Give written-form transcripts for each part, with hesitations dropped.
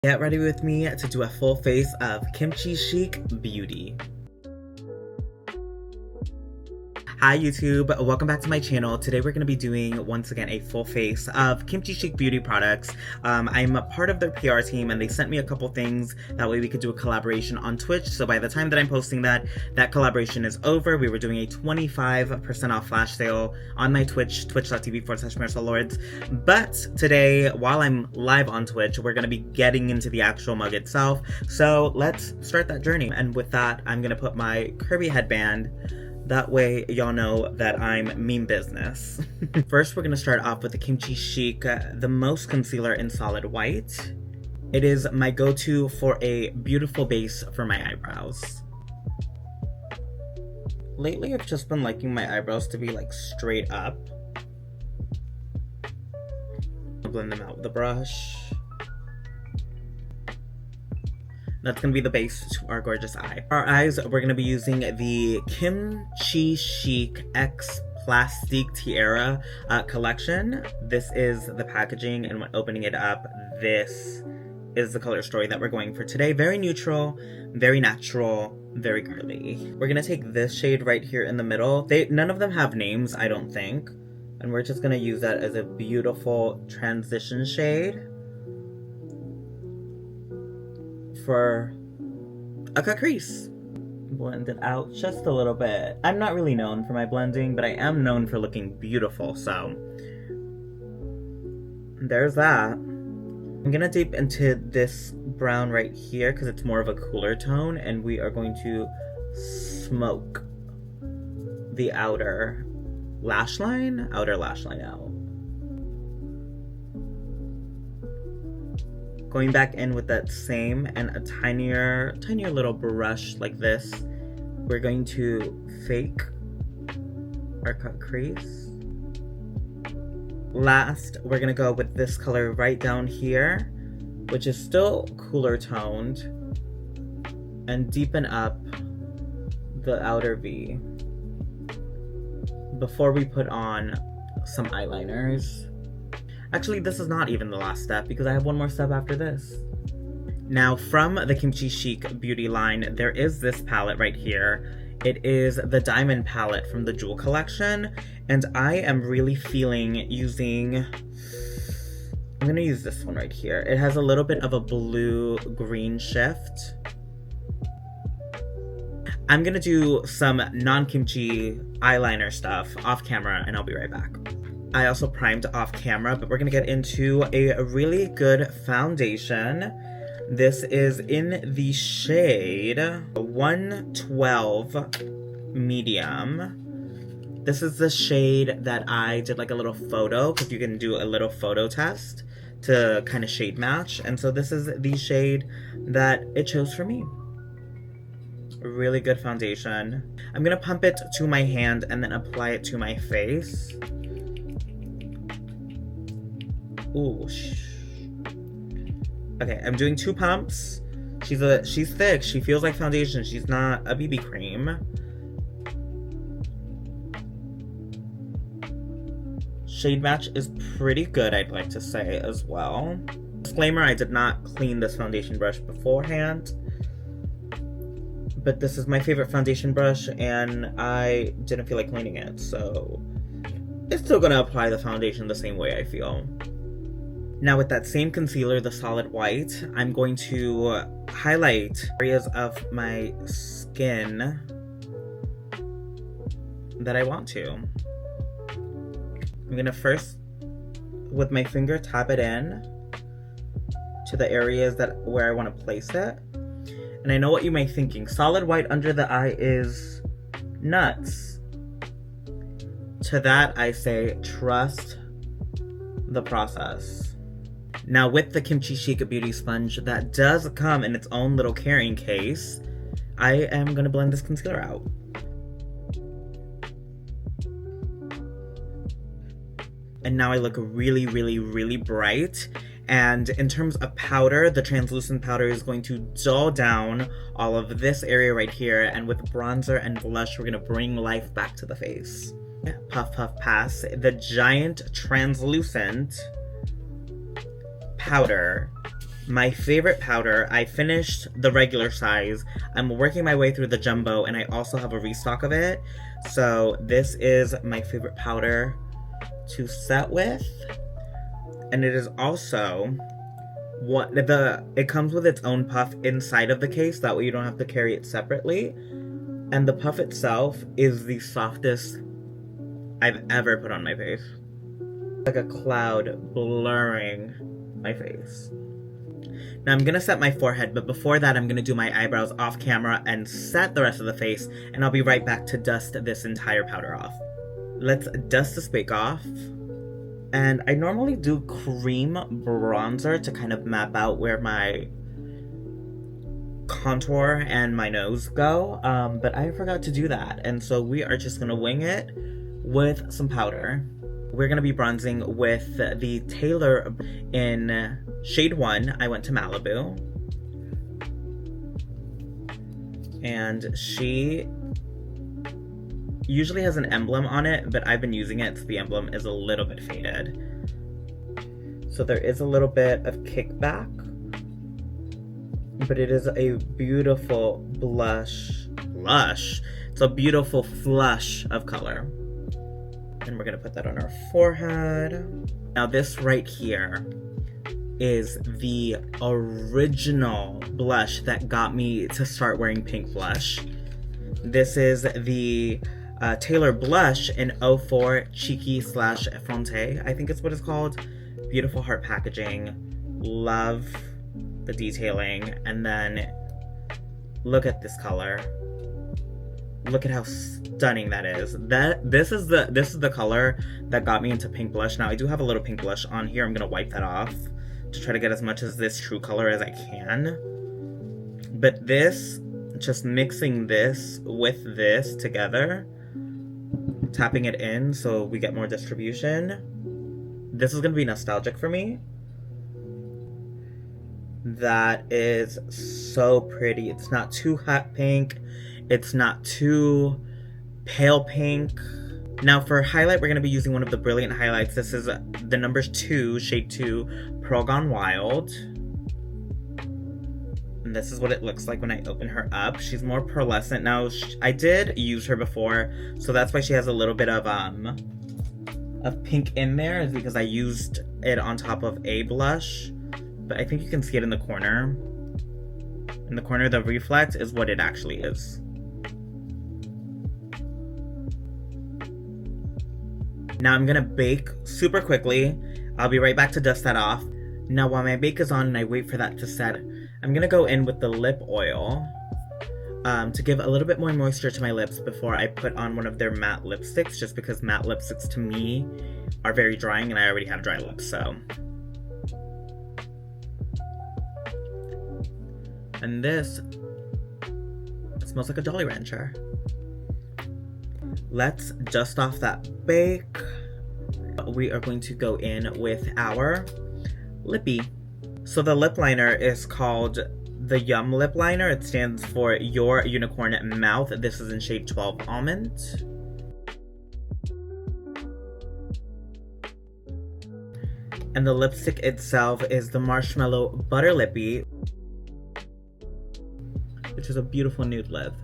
Get ready with me to do a full face of KimChiChic Beauty. Hi YouTube, welcome back to my channel. Today we're going to be doing, once again, a full face of KimChiChic Beauty products. I'm a part of their PR team and they sent me a couple things, that way we could do a collaboration on Twitch. So by the time that I'm posting that collaboration is over. We were doing a 25% off flash sale on my Twitch, twitch.tv/MarisolLords. But today, while I'm live on Twitch, we're going to be getting into the actual mug itself. So let's start that journey. And with that, I'm going to put my Kirby headband. That way, y'all know that I'm meme business. First, we're gonna start off with the KimChiChic, the Most Concealer in Solid White. It is my go-to for a beautiful base for my eyebrows. Lately, I've just been liking my eyebrows to be like straight up. I'll blend them out with a brush. That's going to be the base to our gorgeous eye. For our eyes, we're going to be using the KimChiChic X Plastique Tiara collection. This is the packaging, and when opening it up, this is the color story that we're going for today. Very neutral, very natural, very girly. We're going to take this shade right here in the middle. None of them have names, I don't think. And we're just going to use that as a beautiful transition shade for a cut crease. Blend it out just a little bit. I'm not really known for my blending, but I am known for looking beautiful, so there's that. I'm gonna dip into this brown right here because it's more of a cooler tone, and we are going to smoke the outer lash line out. Going back in with that same and a tinier little brush like this, we're going to fake our cut crease. Last, we're gonna go with this color right down here, which is still cooler toned, and deepen up the outer V before we put on some eyeliners. Actually, this is not even the last step because I have one more step after this. Now, from the KimChiChic Beauty line, there is this palette right here. It is the Diamond palette from the Jewel collection, and I am really feeling using... I'm gonna use this one right here. It has a little bit of a blue-green shift. I'm gonna do some non-kimchi eyeliner stuff off camera, and I'll be right back. I also primed off camera, but we're gonna get into a really good foundation. This is in the shade 112 medium. This is the shade that I did like a little photo, because you can do a little photo test to kind of shade match. And so this is the shade that it chose for me. A really good foundation. I'm gonna pump it to my hand and then apply it to my face. Ooh. Okay, I'm doing 2 pumps. She's thick. She feels like foundation. She's not a BB cream. Shade match is pretty good, I'd like to say as well. Disclaimer, I did not clean this foundation brush beforehand, but this is my favorite foundation brush and I didn't feel like cleaning it, so it's still gonna apply the foundation the same way, I feel. Now with that same concealer, the Solid White, I'm going to highlight areas of my skin that I want to. I'm gonna first, with my finger, tap it in to the areas where I want to place it. And I know what you may be thinking, Solid White under the eye is nuts. To that I say, trust the process. Now with the KimChiChic Beauty Sponge that does come in its own little carrying case, I am going to blend this concealer out. And now I look really, really, really bright. And in terms of powder, the translucent powder is going to dull down all of this area right here. And with bronzer and blush, we're going to bring life back to the face. Puff Puff Pass, the giant translucent powder My favorite powder, I finished the regular size. I'm working my way through the jumbo, and I also have a restock of it. So this is my favorite powder to set with. And it is also it comes with its own puff inside of the case, that way you don't have to carry it separately. And the puff itself is the softest I've ever put on my face. Like a cloud blurring my face. Now I'm gonna set my forehead, but before that I'm gonna do my eyebrows off camera and set the rest of the face, and I'll be right back to dust this entire powder off. Let's dust this bake off. And I normally do cream bronzer to kind of map out where my contour and my nose go, but I forgot to do that, and so we are just gonna wing it with some powder. We're gonna be bronzing with the Taylor in shade 1. I went to Malibu, and she usually has an emblem on it, but I've been using it, so the emblem is a little bit faded. So there is a little bit of kickback, but it is a beautiful blush. It's a beautiful flush of color. And we're gonna put that on our forehead. Now this right here is the original blush that got me to start wearing pink blush. This is the Taylor blush in 04 Cheeky/Fronte, I think it's what it's called. Beautiful heart packaging. Love the detailing. And then look at this color. Look at how stunning that is. This is the color that got me into pink blush. Now I do have a little pink blush on here. I'm gonna wipe that off to try to get as much of this true color as I can. But this, just mixing this with this together, tapping it in so we get more distribution. This is gonna be nostalgic for me. That is so pretty. It's not too hot pink. It's not too pale pink. Now for highlight, we're gonna be using one of the Brilliant highlights. This is the number 2, shade 2, Pearl Gone Wild. And this is what it looks like when I open her up. She's more pearlescent. Now, I did use her before, so that's why she has a little bit of pink in there, is because I used it on top of a blush. But I think you can see it in the corner. In the corner, the reflect is what it actually is. Now I'm gonna bake super quickly. I'll be right back to dust that off. Now while my bake is on and I wait for that to set, I'm gonna go in with the lip oil to give a little bit more moisture to my lips before I put on one of their matte lipsticks, just because matte lipsticks to me are very drying and I already have dry lips, so. And this, it smells like a Jolly Rancher. Let's dust off that bake. We are going to go in with our lippy. So the lip liner is called the Y.U.M lip liner. It stands for Your Unicorn Mouth. This is in shade 12 Almond. And the lipstick itself is the Marshmallow Butter Lippy, which is a beautiful nude lip.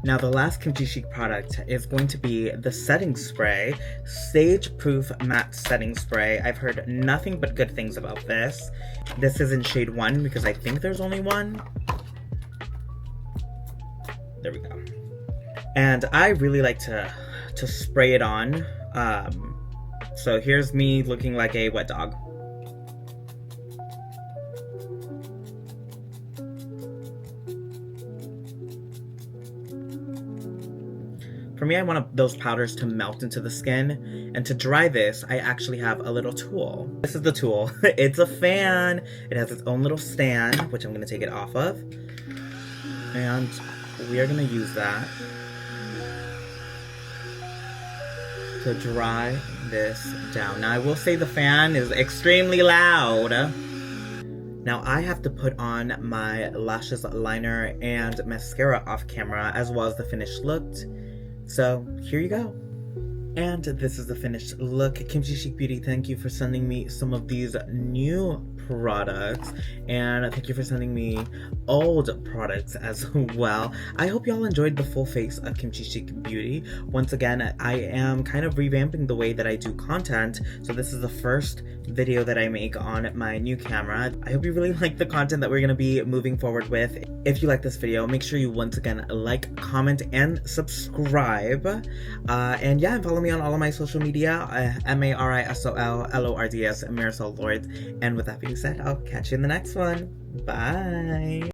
Now the last KimChiChic product is going to be the setting spray, Stage Proof Matte Setting Spray. I've heard nothing but good things about this. This is in shade 1 because I think there's only one. There we go. And I really like to spray it on. So here's me looking like a wet dog. For me, I want those powders to melt into the skin, and to dry this, I actually have a little tool. This is the tool. It's a fan. It has its own little stand, which I'm gonna take it off of. And we are gonna use that to dry this down. Now, I will say the fan is extremely loud. Now, I have to put on my lashes, liner, and mascara off camera, as well as the finished look. So here you go. And this is the finished look. KimChiChic Beauty, thank you for sending me some of these new products, and thank you for sending me old products as well. I hope y'all enjoyed the full face of KimChiChic Beauty. Once again, I am kind of revamping the way that I do content, so this is the first video that I make on my new camera. I hope you really like the content that we're going to be moving forward with. If you like this video, make sure you once again like, comment, and subscribe. And yeah, and follow me on all of my social media, MARISOL LORDS, Marisol Lord. And with that being said, I'll catch you in the next one. Bye!